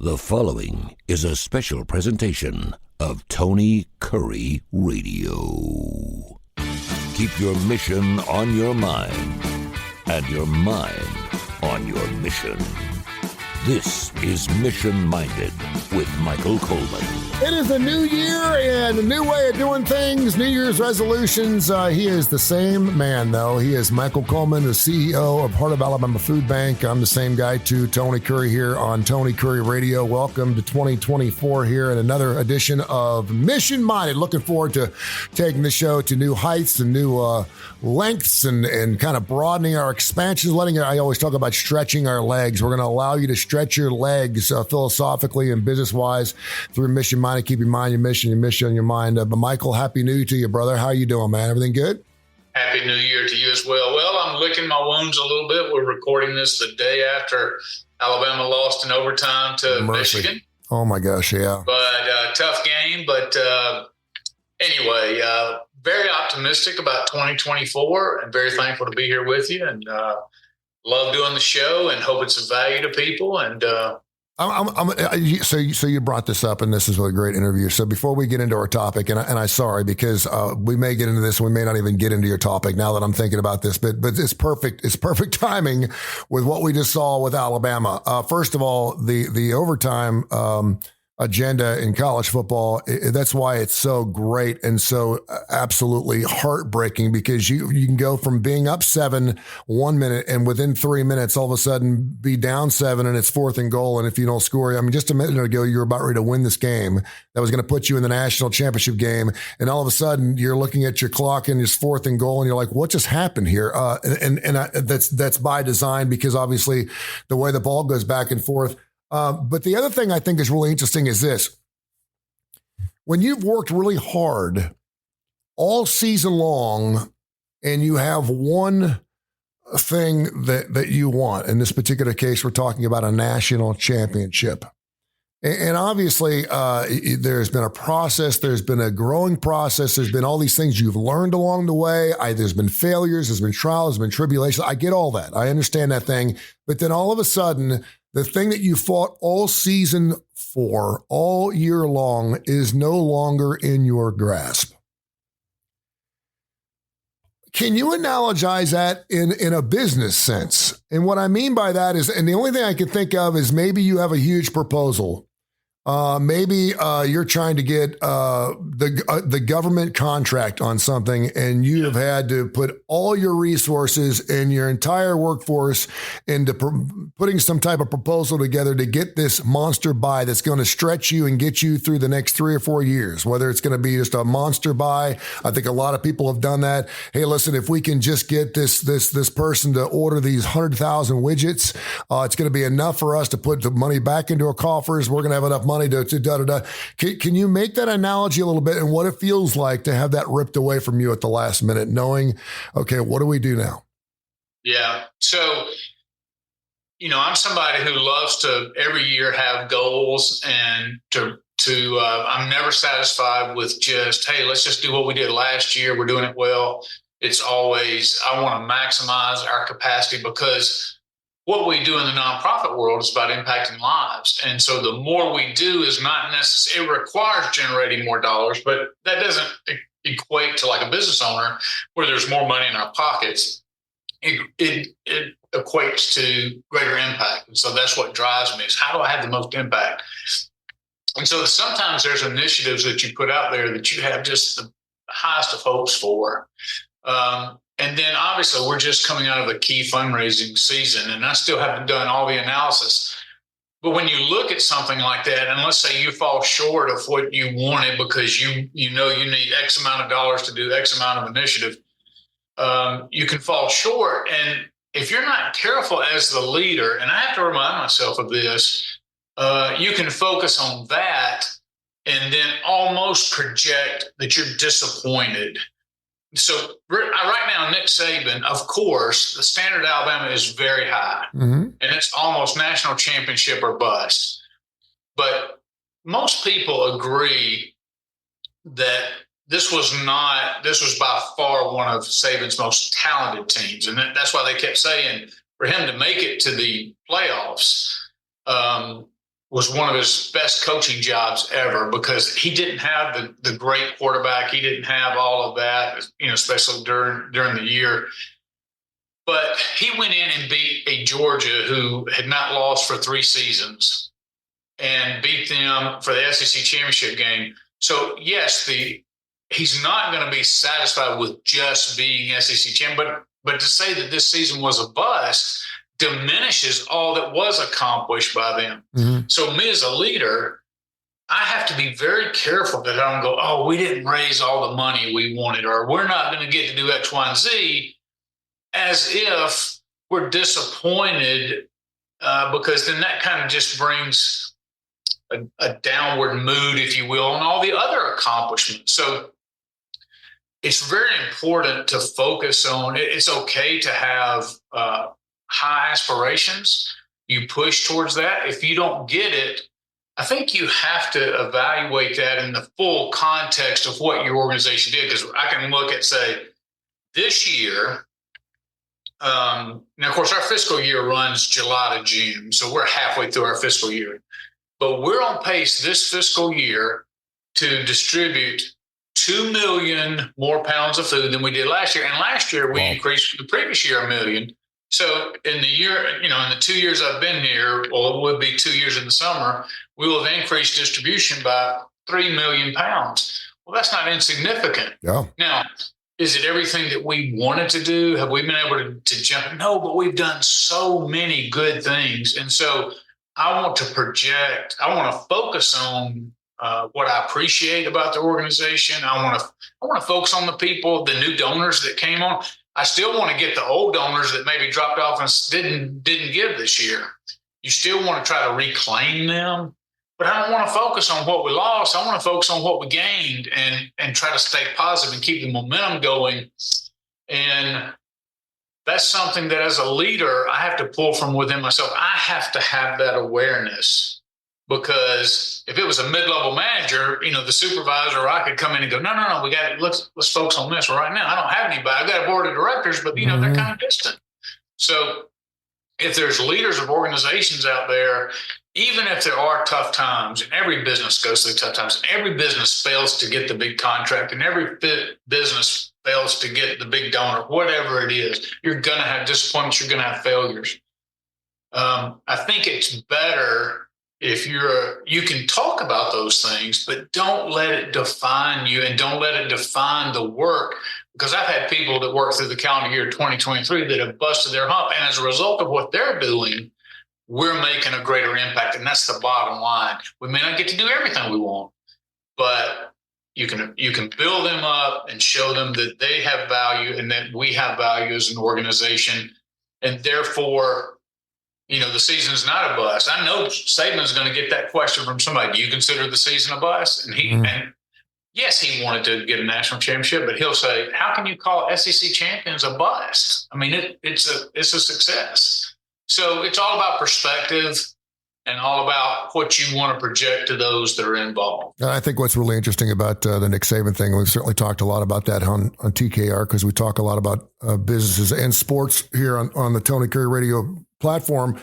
The following is a special presentation of Tony Kurre Radio. Keep your mission on your mind and your mind on your mission. This is Mission Minded with Michael Coleman. It is a new year and a new way of doing things, New Year's resolutions. He is the same man, though. He is Michael Coleman, the CEO of Heart of Alabama Food Bank. I'm the same guy, too. Tony Kurre here on Tony Kurre Radio. Welcome to 2024 here and another edition of Mission Minded. Looking forward to taking the show to new heights and new lengths and kind of broadening our expansions, I always talk about stretching our legs. We're going to allow you to stretch your legs philosophically and business-wise through Mission Minded. Keep your mind, your mission on your mind. But Michael, Happy New Year to you, brother. How you doing, man? Everything good? Happy New Year to you as well. Well, I'm licking my wounds a little bit. We're recording this the day after Alabama lost in overtime to Michigan. Oh, my gosh, yeah. But tough game. But anyway, very optimistic about 2024 and very thankful to be here with you. And love doing the show and hope it's of value to people. And So you brought this up, and this is a great interview. So before we get into our topic, and I'm sorry because we may get into this, and we may not even get into your topic now that I'm thinking about this, but it's perfect. It's perfect timing with what we just saw with Alabama. First of all, the overtime agenda in college football, that's why it's so great and so absolutely heartbreaking, because you can go from being up 7 1 minute and within 3 minutes all of a sudden be down 7 and it's 4th and goal, and if you don't score, I mean, just a minute ago you were about ready to win this game that was going to put you in the national championship game, and all of a sudden you're looking at your clock and it's 4th and goal and you're like, what just happened here? That's by design, because obviously the way the ball goes back and forth. But the other thing I think is really interesting is this. When you've worked really hard all season long and you have one thing that you want, in this particular case, we're talking about a national championship. And obviously, there's been a process. There's been a growing process. There's been all these things you've learned along the way. There's been failures. There's been trials. There's been tribulations. I get all that. I understand that thing. But then all of a sudden, the thing that you fought all season for, all year long, is no longer in your grasp. Can you analogize that in a business sense? And what I mean by that is, and the only thing I can think of is maybe you have a huge proposal. Maybe you're trying to get the government contract on something, and you have had to put all your resources and your entire workforce into putting some type of proposal together to get this monster buy that's going to stretch you and get you through the next 3 or 4 years, whether it's going to be just a monster buy. I think a lot of people have done that. Hey, listen, if we can just get this person to order these 100,000 widgets, it's going to be enough for us to put the money back into our coffers. We're going to have enough money to da-da-da. Can you make that analogy a little bit and what it feels like to have that ripped away from you at the last minute, knowing, okay, what do we do now? Yeah. So, I'm somebody who loves to every year have goals, and I'm never satisfied with just, hey, let's just do what we did last year. We're doing it well. It's always, I want to maximize our capacity, because what we do in the nonprofit world is about impacting lives. And so the more we do is not necessarily, it requires generating more dollars, but that doesn't equate to like a business owner where there's more money in our pockets. It equates to greater impact. And so that's what drives me, is how do I have the most impact? And so sometimes there's initiatives that you put out there that you have just the highest of hopes for. And then obviously we're just coming out of a key fundraising season, and I still haven't done all the analysis. But when you look at something like that, and let's say you fall short of what you wanted because you know you need X amount of dollars to do X amount of initiative, you can fall short. And if you're not careful as the leader, and I have to remind myself of this, you can focus on that and then almost project that you're disappointed. So right now, Nick Saban, of course, the standard Alabama is very high, and it's almost national championship or bust. But most people agree that this was by far one of Saban's most talented teams. And that's why they kept saying for him to make it to the playoffs, was one of his best coaching jobs ever, because he didn't have the great quarterback. He didn't have all of that, especially during the year. But he went in and beat a Georgia who had not lost for 3 seasons and beat them for the SEC championship game. So yes, he's not going to be satisfied with just being SEC champion, but to say that this season was a bust diminishes all that was accomplished by them. Mm-hmm. So me as a leader, I have to be very careful that I don't go, oh, we didn't raise all the money we wanted, or we're not going to get to do X, Y, and Z, as if we're disappointed, because then that kind of just brings a downward mood, if you will, on all the other accomplishments. So it's very important to focus on, it's okay to have high aspirations. You push towards that. If you don't get it, I think you have to evaluate that in the full context of what your organization did. Because I can look at, say, this year, now, of course, our fiscal year runs July to June, so we're halfway through our fiscal year. But we're on pace this fiscal year to distribute 2 million more pounds of food than we did last year. And last year, we increased from the previous year 1 million. So in the year, in the 2 years I've been here, well, it would be 2 years in the summer, we will have increased distribution by 3 million pounds. Well, that's not insignificant. Yeah. Now, is it everything that we wanted to do? Have we been able to jump? No, but we've done so many good things. And so I want to project, I want to focus on what I appreciate about the organization. I want to focus on the people, the new donors that came on. I still want to get the old donors that maybe dropped off and didn't give this year. You still want to try to reclaim them, but I don't want to focus on what we lost. I want to focus on what we gained and try to stay positive and keep the momentum going. And that's something that as a leader, I have to pull from within myself. I have to have that awareness, because if it was a mid-level manager, the supervisor, I could come in and go, no, we got let's focus on this right now. I don't have anybody. I've got a board of directors, but they're kind of distant. So if there's leaders of organizations out there, even if there are tough times, and every business goes through tough times, and every business fails to get the big contract, and every business fails to get the big donor, whatever it is, you're going to have disappointments, you're going to have failures. I think it's better if you can talk about those things, but don't let it define you, and don't let it define the work. Because I've had people that work through the calendar year 2023 that have busted their hump. And as a result of what they're doing, we're making a greater impact. And that's the bottom line. We may not get to do everything we want, but you can build them up and show them that they have value and that we have value as an organization. And therefore, the season's not a bust. I know Saban's going to get that question from somebody. Do you consider the season a bust? And yes, he wanted to get a national championship, but he'll say, how can you call SEC champions a bust? I mean, it's a success. So it's all about perspective and all about what you want to project to those that are involved. And I think what's really interesting about the Nick Saban thing, we've certainly talked a lot about that on TKR, because we talk a lot about businesses and sports here on the Tony Kurre Radio platform,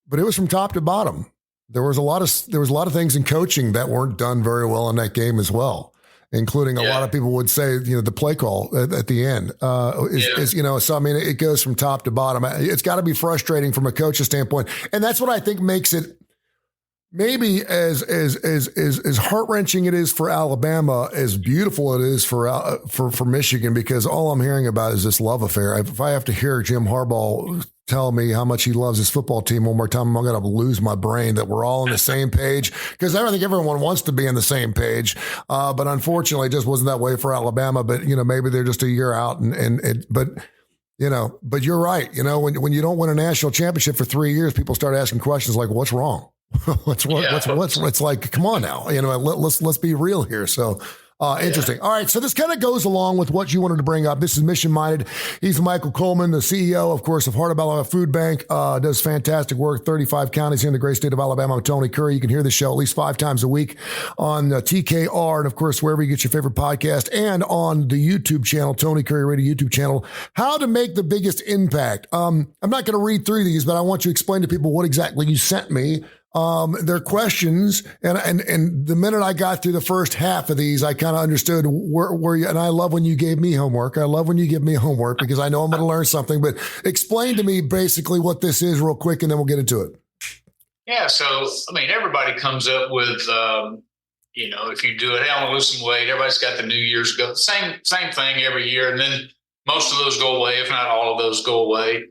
but it was from top to bottom. There was a lot of things in coaching that weren't done very well in that game as well, including a lot of people would say, the play call at the end so I mean, it goes from top to bottom. It's got to be frustrating from a coach's standpoint. And that's what I think makes it maybe as heart-wrenching it is for Alabama, as beautiful it is for Michigan, because all I'm hearing about is this love affair. If I have to hear Jim Harbaugh tell me how much he loves his football team one more time, I'm going to lose my brain that we're all on the same page, because I think everyone wants to be on the same page. But unfortunately, it just wasn't that way for Alabama. But, maybe they're just a year out. But you're right. When you don't win a national championship for 3 years, people start asking questions like, what's wrong? What's like, come on now, let's be real here. So, interesting. All right. So this kind of goes along with what you wanted to bring up. This is Mission Minded. He's Michael Coleman, the CEO, of course, of Heart of Alabama Food Bank, does fantastic work, 35 counties here in the great state of Alabama. Tony Kurre. You can hear the show at least 5 times a week on TKR. And of course, wherever you get your favorite podcast, and on the YouTube channel, Tony Kurre Radio YouTube channel, how to make the biggest impact. I'm not going to read through these, but I want you to explain to people what exactly you sent me. They're questions, and the minute I got through the first half of these, I kind of understood where you, and I love when you gave me homework. I love when you give me homework because I know I'm going to learn something. But explain to me basically what this is real quick, and then we'll get into it. Yeah. So, I mean, everybody comes up with, if you do it, hey, I want to lose some weight. Everybody's got the New Year's goal. Same thing every year. And then most of those go away, if not all of those go away.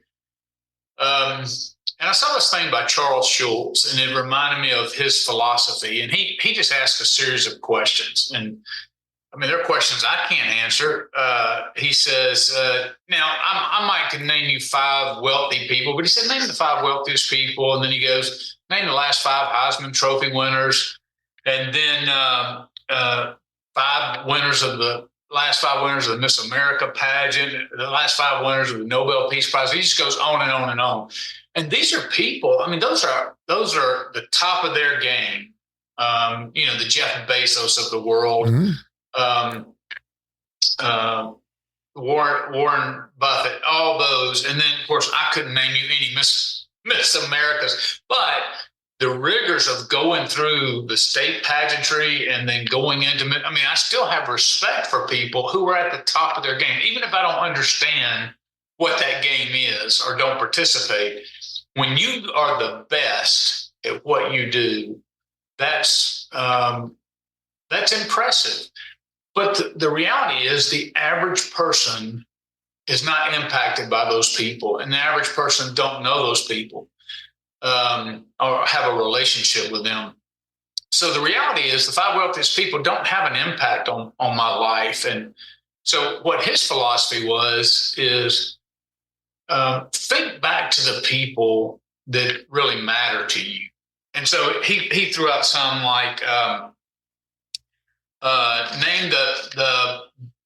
And I saw this thing by Charles Schulz, and it reminded me of his philosophy. And he just asked a series of questions. And I mean, they're questions I can't answer. He says, now I might could name you 5 wealthy people, but he said, name the 5 wealthiest people. And then he goes, name the last 5 Heisman Trophy winners. And then 5 winners of the last 5 winners of the Miss America pageant, the last 5 winners of the Nobel Peace Prize. He just goes on and on and on. And these are people, I mean, those are the top of their game. The Jeff Bezos of the world, Warren Buffett, all those. And then, of course, I couldn't name you any Miss Americas, but the rigors of going through the state pageantry and then going into it. I mean, I still have respect for people who are at the top of their game, even if I don't understand what that game is or don't participate. When you are the best at what you do, that's impressive. But the reality is the average person is not impacted by those people, and the average person don't know those people or have a relationship with them. So the reality is the 5 wealthiest people don't have an impact on my life. And so what his philosophy is think back to the people that really matter to you. And so he threw out some like name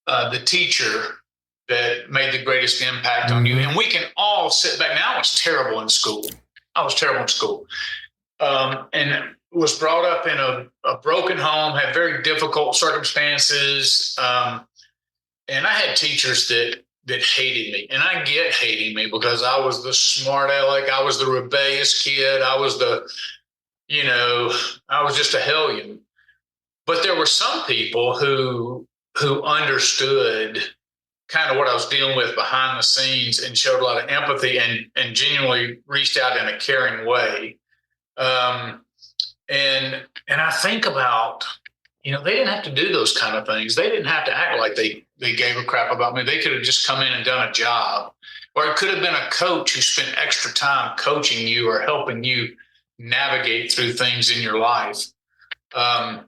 the teacher that made the greatest impact on you. And we can all sit back. Now I was terrible in school. And was brought up in a broken home, had very difficult circumstances. And I had teachers that hated me. And I get hating me because I was the smart aleck. I was the rebellious kid. I was I was just a hellion. But there were some people who understood kind of what I was dealing with behind the scenes and showed a lot of empathy and genuinely reached out in a caring way. And I think about, they didn't have to do those kind of things. They didn't have to act like they gave a crap about me. They could have just come in and done a job. Or it could have been a coach who spent extra time coaching you or helping you navigate through things in your life. I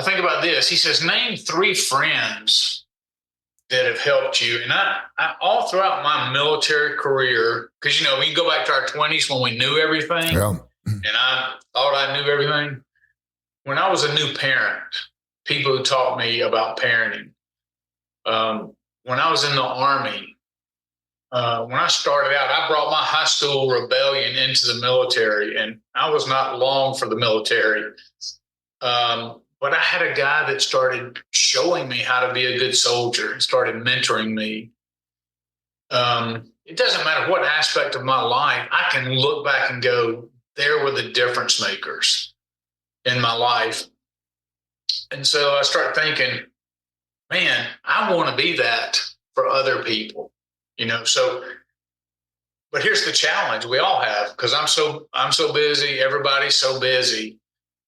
think about this. He says, name 3 friends that have helped you. And I all throughout my military career, because, we can go back to our 20s when we knew everything. Yeah. And I thought I knew everything. When I was a new parent, people who taught me about parenting. When I was in the Army, when I started out, I brought my high school rebellion into the military, and I was not long for the military. But I had a guy that started showing me how to be a good soldier and started mentoring me. It doesn't matter what aspect of my life, I can look back and go, there were the difference makers in my life. And so I start thinking, man, I want to be that for other people, so, but here's the challenge we all have, because I'm so busy. Everybody's so busy.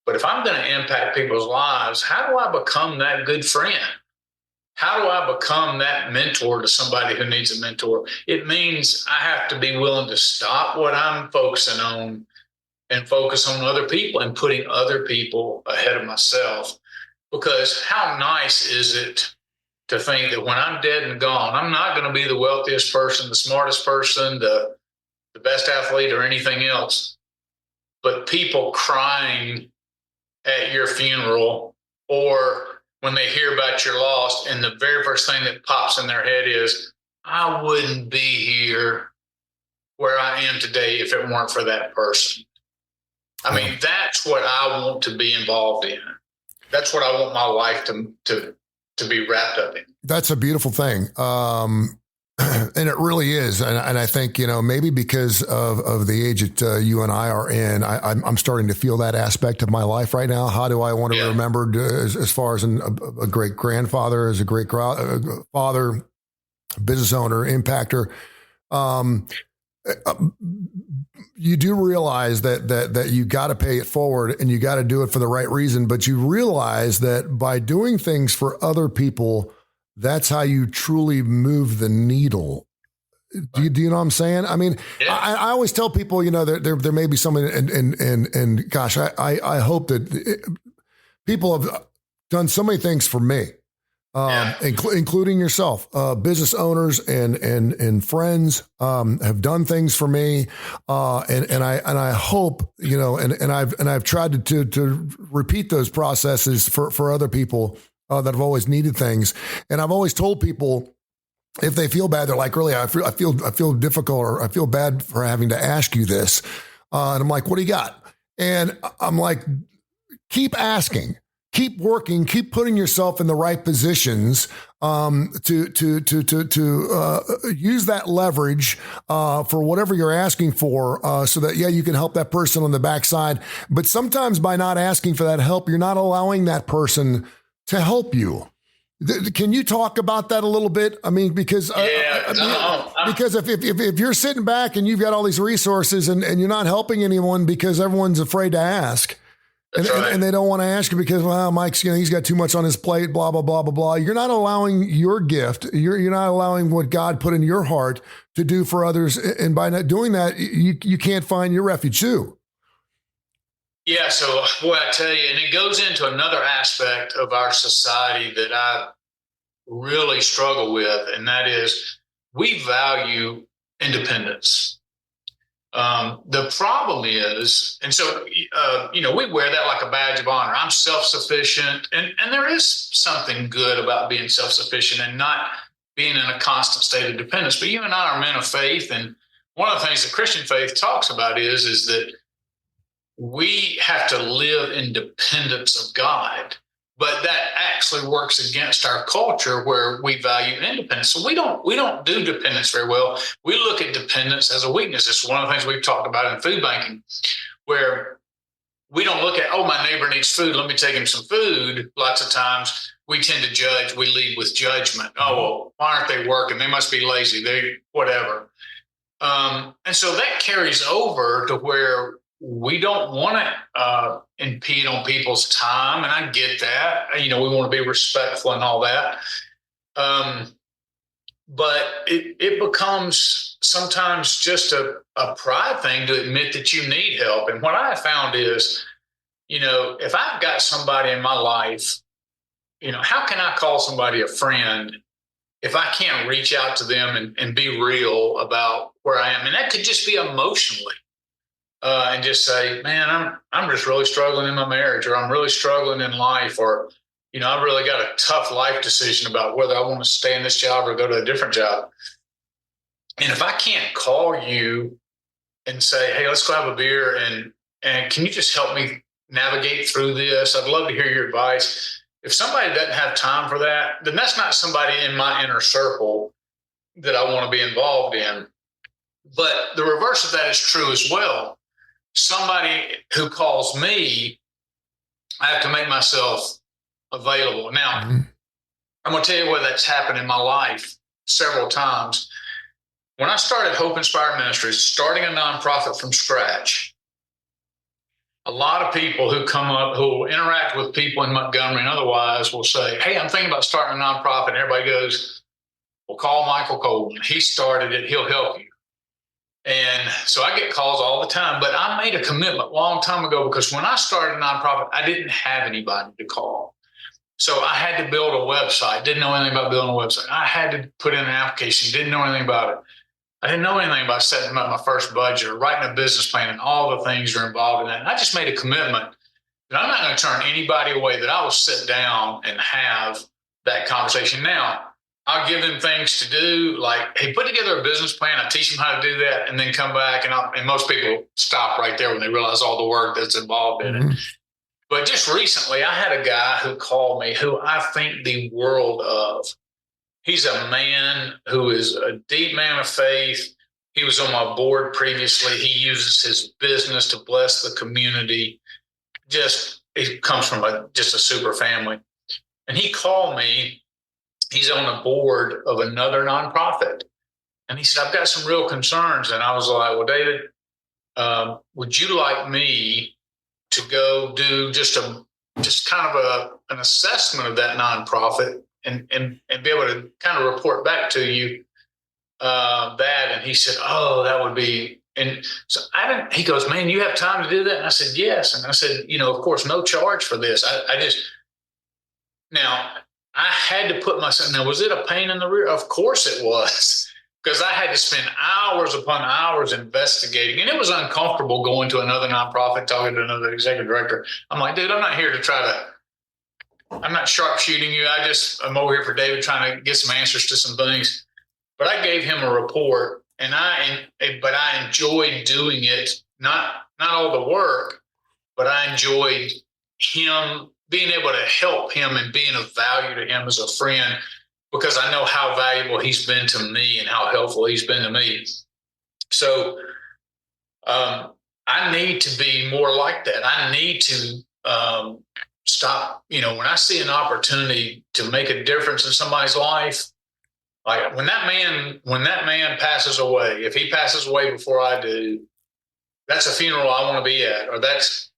But if I'm going to impact people's lives, how do I become that good friend? How do I become that mentor to somebody who needs a mentor? It means I have to be willing to stop what I'm focusing on and focus on other people and putting other people ahead of myself. Because how nice is it to think that when I'm dead and gone, I'm not going to be the wealthiest person, the smartest person, the best athlete or anything else, but people crying at your funeral, or when they hear about your loss, and the very first thing that pops in their head is, I wouldn't be here where I am today if it weren't for that person. I mean, that's what I want to be involved in. That's what I want my life to be wrapped up in. That's a beautiful thing. And it really is. And I think, maybe because of the age that you and I are in, I'm starting to feel that aspect of my life right now. How do I want to be remembered as far as a great grandfather, as a great father, business owner, impactor? You do realize that you got to pay it forward and you got to do it for the right reason. But you realize that by doing things for other people, that's how you truly move the needle. Do you know what I'm saying? I mean, I always tell people, there may be someone, and gosh, I hope that people have done so many things for me, including yourself. Business owners and friends have done things for me, and I hope and I've tried to repeat those processes for other people that have always needed things. And I've always told people, if they feel bad, they're like, really, I feel difficult, or I feel bad for having to ask you this. And I'm like, what do you got? And I'm like, keep asking, keep working, keep putting yourself in the right positions to use that leverage for whatever you're asking for, so that, you can help that person on the backside. But sometimes by not asking for that help, you're not allowing that person to help you. Can you talk about that a little bit? I mean, because because if you're sitting back and you've got all these resources and you're not helping anyone because everyone's afraid to ask, and they don't want to ask you because, well, Mike's, he's got too much on his plate, blah, blah, blah, blah, blah. You're not allowing your gift. You're not allowing what God put in your heart to do for others. And by not doing that, you can't find your refuge too. Yeah. So, boy, I tell you, and it goes into another aspect of our society that I really struggle with, and that is we value independence. The problem is, and so, we wear that like a badge of honor. I'm self-sufficient, and there is something good about being self-sufficient and not being in a constant state of dependence. But you and I are men of faith, and one of the things that Christian faith talks about is that we have to live in dependence of God, but that actually works against our culture where we value independence. So we don't do dependence very well. We look at dependence as a weakness. It's one of the things we've talked about in food banking, where we don't look at, oh, my neighbor needs food, let me take him some food. Lots of times we tend to judge. We lead with judgment. Oh, well, why aren't they working? They must be lazy. They whatever. And so that carries over to where we don't want to impede on people's time. And I get that. We want to be respectful and all that. But it becomes sometimes just a pride thing to admit that you need help. And what I found is, if I've got somebody in my life, how can I call somebody a friend if I can't reach out to them and be real about where I am? And that could just be emotionally. And just say, man, I'm just really struggling in my marriage, or I'm really struggling in life, or, I've really got a tough life decision about whether I want to stay in this job or go to a different job. And if I can't call you and say, hey, let's go have a beer and can you just help me navigate through this? I'd love to hear your advice. If somebody doesn't have time for that, then that's not somebody in my inner circle that I want to be involved in. But the reverse of that is true as well. Somebody who calls me, I have to make myself available. Now, I'm going to tell you where that's happened in my life several times. When I started Hope Inspired Ministries, starting a nonprofit from scratch, a lot of people who come up, who interact with people in Montgomery and otherwise, will say, hey, I'm thinking about starting a nonprofit. And everybody goes, well, call Michael Coleman. He started it. He'll help you. And so I get calls all the time, but I made a commitment a long time ago, because when I started a nonprofit, I didn't have anybody to call. So I had to build a website. Didn't know anything about building a website. I had to put in an application. Didn't know anything about it. I didn't know anything about setting up my first budget or writing a business plan and all the things that are involved in that. And I just made a commitment that I'm not going to turn anybody away, that I will sit down and have that conversation. Now, I'll give them things to do, like, hey, put together a business plan. I teach them how to do that, and then come back. And most people stop right there when they realize all the work that's involved in it. But just recently, I had a guy who called me who I think the world of. He's a man who is a deep man of faith. He was on my board previously. He uses his business to bless the community. It comes from just a super family. And he called me. He's on the board of another nonprofit. And he said, I've got some real concerns. And I was like, well, David, would you like me to go do just kind of an assessment of that nonprofit and be able to kind of report back to you that? And he said, oh, that would be. And so he goes, man, you have time to do that? And I said, yes. And I said, of course, no charge for this. Now I had to put myself, now, was it a pain in the rear? Of course it was, because I had to spend hours upon hours investigating, and it was uncomfortable going to another nonprofit, talking to another executive director. I'm like, dude, I'm not here to I'm not sharpshooting you. I'm over here for David, trying to get some answers to some things. But I gave him a report, but I enjoyed doing it. Not all the work, but I enjoyed him being able to help him and being of value to him as a friend, because I know how valuable he's been to me and how helpful he's been to me. So I need to be more like that. I need to stop. When I see an opportunity to make a difference in somebody's life, like when that man passes away, if he passes away before I do, that's a funeral I want to be at, or that's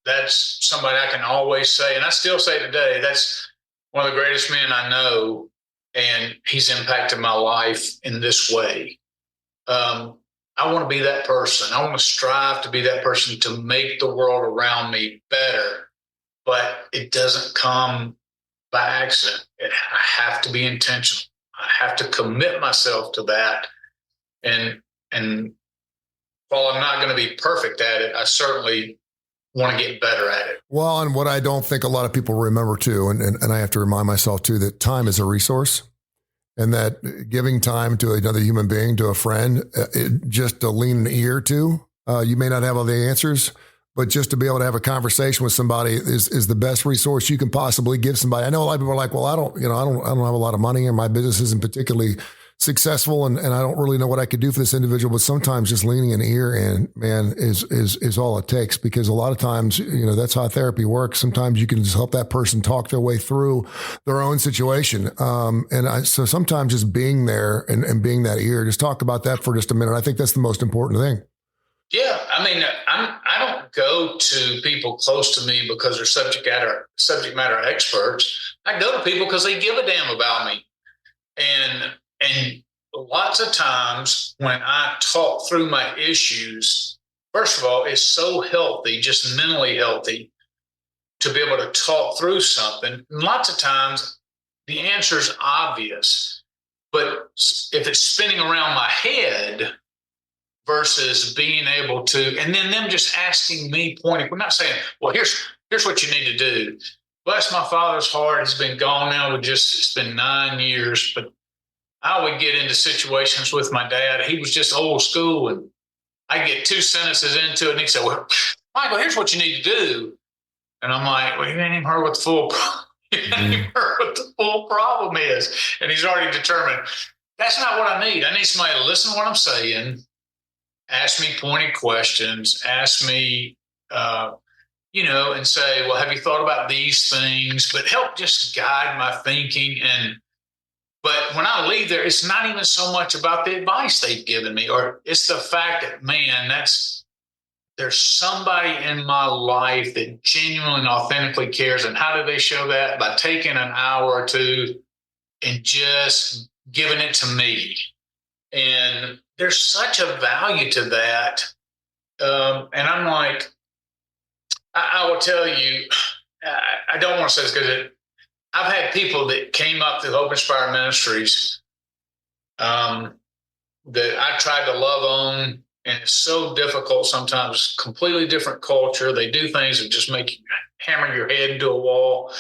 somebody I can always say, and I still say today, that's one of the greatest men I know, and he's impacted my life in this way. I want to be that person. I want to strive to be that person to make the world around me better, but it doesn't come by accident. I have to be intentional. I have to commit myself to that. And while I'm not going to be perfect at it, I certainly want to get better at it. Well, and what I don't think a lot of people remember too, and I have to remind myself too, that time is a resource, and that giving time to another human being, to a friend, just to lean an ear to, you may not have all the answers, but just to be able to have a conversation with somebody is the best resource you can possibly give somebody. I know a lot of people are like, well, I don't have a lot of money, and my business isn't particularly successful, and I don't really know what I could do for this individual, but sometimes just leaning an ear in, man, is all it takes, because a lot of times, that's how therapy works. Sometimes you can just help that person talk their way through their own situation. So sometimes just being there and being that ear, just talk about that for just a minute. I think that's the most important thing. Yeah. I mean, I don't go to people close to me because they're subject matter experts. I go to people because they give a damn about me. And lots of times when I talk through my issues, first of all, it's so healthy, just mentally healthy, to be able to talk through something. And lots of times the answer is obvious, but if it's spinning around my head versus being able to, and then them just asking me, pointing, we're not saying, well, here's what you need to do. Bless my father's heart. He's been gone now. It's been 9 years, but I would get into situations with my dad. He was just old school, and I get 2 sentences into it, and he'd say, well, Michael, here's what you need to do. And I'm like, well, you ain't even heard what the full problem is. And he's already determined, that's not what I need. I need somebody to listen to what I'm saying, ask me pointed questions, ask me, and say, well, have you thought about these things? But help just guide my thinking. But when I leave there, it's not even so much about the advice they've given me, or it's the fact that, man, there's somebody in my life that genuinely and authentically cares. And how do they show that? By taking an hour or two and just giving it to me. And there's such a value to that. And I'm like, I will tell you, I don't want to say this because I've had people that came up through Hope Inspired Ministries that I tried to love on, and it's so difficult sometimes. Completely different culture. They do things that just make you hammer your head into a wall,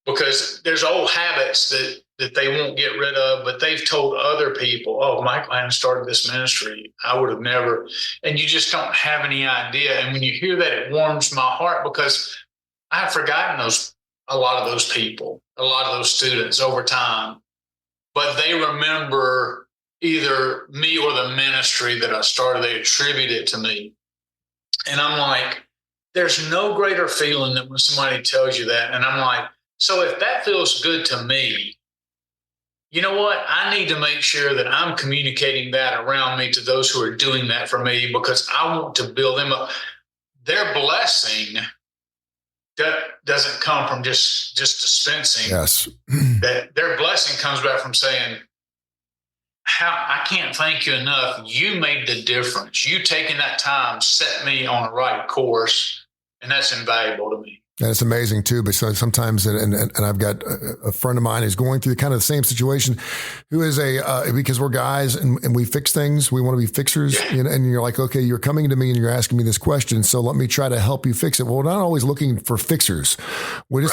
because there's old habits that they won't get rid of, but they've told other people, oh, Michael hadn't started this ministry, I would have never. And you just don't have any idea. And when you hear that, it warms my heart, because I have forgotten a lot of those people, a lot of those students over time. but they remember either me or the ministry that I started. They attribute it to me. And I'm like, there's no greater feeling than when somebody tells you that. And I'm like, so if that feels good to me, you know what? I need to make sure that I'm communicating that around me to those who are doing that for me, because I want to build them up. Their blessing doesn't come from just dispensing. Yes. That their blessing comes back from saying, I can't thank you enough. You made the difference. You taking that time set me on the right course, and that's invaluable to me. And it's amazing too, but sometimes, and I've got a friend of mine who's going through kind of the same situation, who is because we're guys and we fix things, we want to be fixers, and you're like, okay, you're coming to me and you're asking me this question, so let me try to help you fix it. Well, we're not always looking for fixers. We're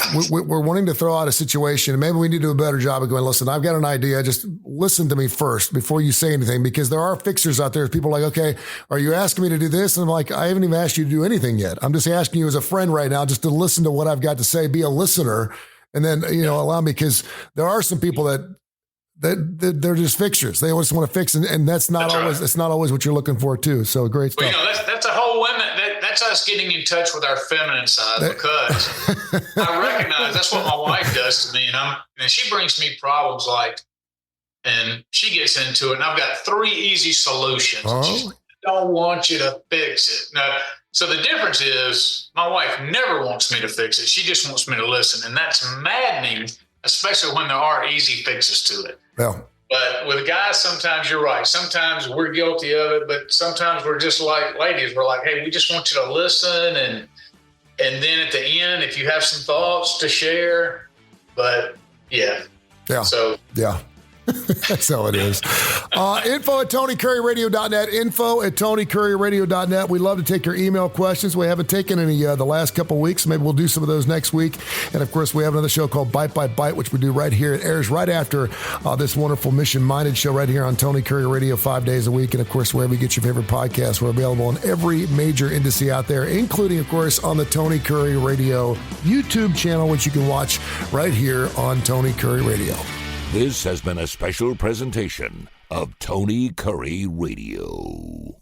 wanting to throw out a situation, and maybe we need to do a better job of going, listen, I've got an idea, just listen to me first before you say anything, because there are fixers out there. People are like, okay, are you asking me to do this? And I'm like, I haven't even asked you to do anything yet. I'm just asking you as a friend right now, just to listen to what I've got to say, be a listener, and then, allow me, because there are some people that they're just fixers. They always want to fix, and that's not always, it's not always what you're looking for too. So great stuff. Well, that's a whole women. That's us getting in touch with our feminine side, because I recognize that's what my wife does to me. And she brings me problems and she gets into it, and I've got 3 easy solutions. Oh. I don't want you to fix it. No. So the difference is my wife never wants me to fix it. She just wants me to listen. And that's maddening, especially when there are easy fixes to it. Yeah. But with guys, sometimes you're right. Sometimes we're guilty of it, but sometimes we're just like ladies. We're like, hey, we just want you to listen. And then at the end, if you have some thoughts to share, but yeah. So yeah. That's how it is. Info at TonyCurryRadio.net. Info at TonyCurryRadio.net. We love to take your email questions. We haven't taken any the last couple of weeks. Maybe we'll do some of those next week. And of course, we have another show called Bite by Bite, which we do right here. It airs right after this wonderful Mission Minded show right here on Tony Curry Radio 5 days a week. And of course, wherever you get your favorite podcasts, we're available on every major indice out there, including, of course, on the Tony Curry Radio YouTube channel, which you can watch right here on Tony Curry Radio. This has been a special presentation of Tony Curry Radio.